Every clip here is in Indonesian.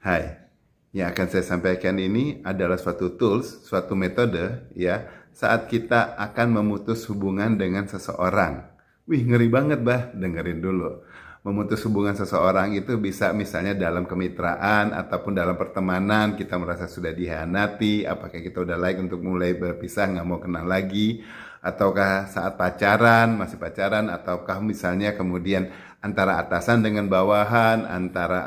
Hai, yang akan saya sampaikan ini adalah suatu tools, suatu metode ya, saat kita akan memutus hubungan dengan seseorang. Wih, ngeri banget bah, dengerin dulu. Memutus hubungan seseorang itu bisa misalnya dalam kemitraan ataupun dalam pertemanan, kita merasa sudah dihianati, apakah kita udah layak untuk mulai berpisah, nggak mau kenal lagi, ataukah saat pacaran, masih pacaran, ataukah misalnya kemudian antara atasan dengan bawahan, antara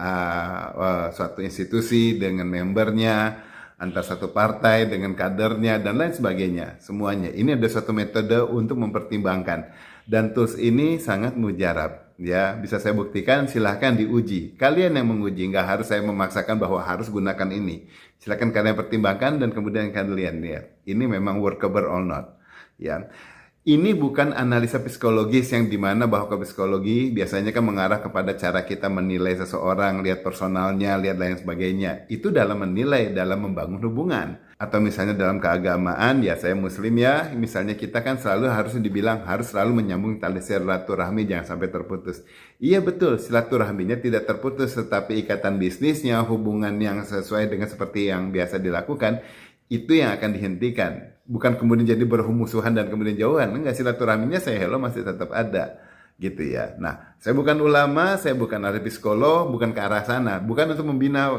suatu institusi dengan membernya, antara satu partai dengan kadernya, dan lain sebagainya. Semuanya. Ini ada suatu metode untuk mempertimbangkan. Dan tools ini sangat mujarab. Ya, bisa saya buktikan, silahkan diuji. Kalian yang menguji, nggak harus saya memaksakan bahwa harus gunakan ini. Silahkan kalian pertimbangkan dan kemudian kalian lihat. Ini memang workable or not. Ya. Ini bukan analisa psikologis yang dimana bahwa ke psikologi biasanya kan mengarah kepada cara kita menilai seseorang, lihat personalnya, lihat lain sebagainya. Itu dalam menilai, dalam membangun hubungan. Atau misalnya dalam keagamaan, ya saya muslim ya, misalnya kita kan selalu harus dibilang harus selalu menyambung tali silaturahmi, jangan sampai terputus. Iya betul, silaturahminya tidak terputus, tetapi ikatan bisnisnya, hubungan yang sesuai dengan seperti yang biasa dilakukan, itu yang akan dihentikan. Bukan kemudian jadi bermusuhan dan kemudian jauhan. Enggak, silaturahminya saya hello masih tetap ada. Gitu ya. Nah, saya bukan ulama, saya bukan ahli psikolog, bukan ke arah sana. Bukan untuk membina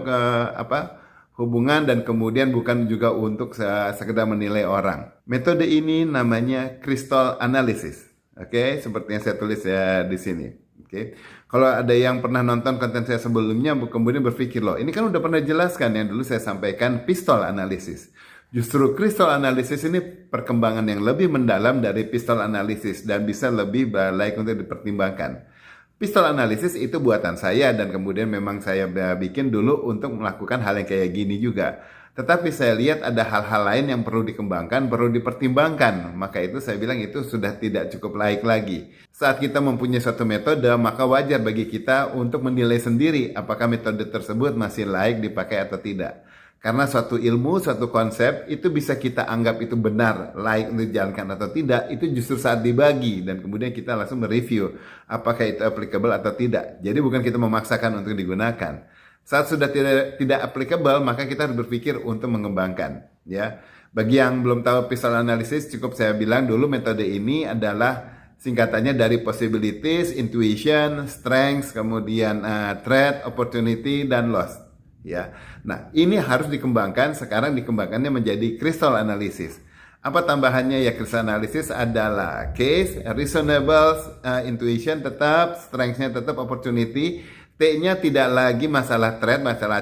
hubungan dan kemudian bukan juga untuk sekedar menilai orang. Metode ini namanya crystal analysis. Oke, seperti yang saya tulis ya di sini. Oke. Kalau ada yang pernah nonton konten saya sebelumnya, kemudian berpikir, loh, ini kan udah pernah jelaskan yang dulu saya sampaikan pistol analysis. Justru crystal analysis ini perkembangan yang lebih mendalam dari pistol analysis dan bisa lebih baik untuk dipertimbangkan. Pistol analysis itu buatan saya dan kemudian memang saya bikin dulu untuk melakukan hal yang kayak gini juga. Tetapi saya lihat ada hal-hal lain yang perlu dikembangkan, perlu dipertimbangkan. Maka itu saya bilang itu sudah tidak cukup layak lagi. Saat kita mempunyai suatu metode, maka wajar bagi kita untuk menilai sendiri apakah metode tersebut masih layak dipakai atau tidak. Karena suatu ilmu, suatu konsep itu bisa kita anggap itu benar, layak untuk dijalankan atau tidak, itu justru saat dibagi dan kemudian kita langsung mereview apakah itu applicable atau tidak. Jadi bukan kita memaksakan untuk digunakan. Saat sudah tidak applicable, maka kita harus berpikir untuk mengembangkan. Ya, bagi yang belum tahu pistol analysis, cukup saya bilang dulu metode ini adalah singkatannya dari possibilities, intuition, strengths, kemudian threat, opportunity, dan loss. Ya, nah ini harus dikembangkan. Sekarang dikembangkannya menjadi crystal analysis. Apa tambahannya ya? Crystal analysis adalah case, reasonable, intuition tetap, strengths-nya tetap, opportunity. T-nya tidak lagi masalah threat, masalah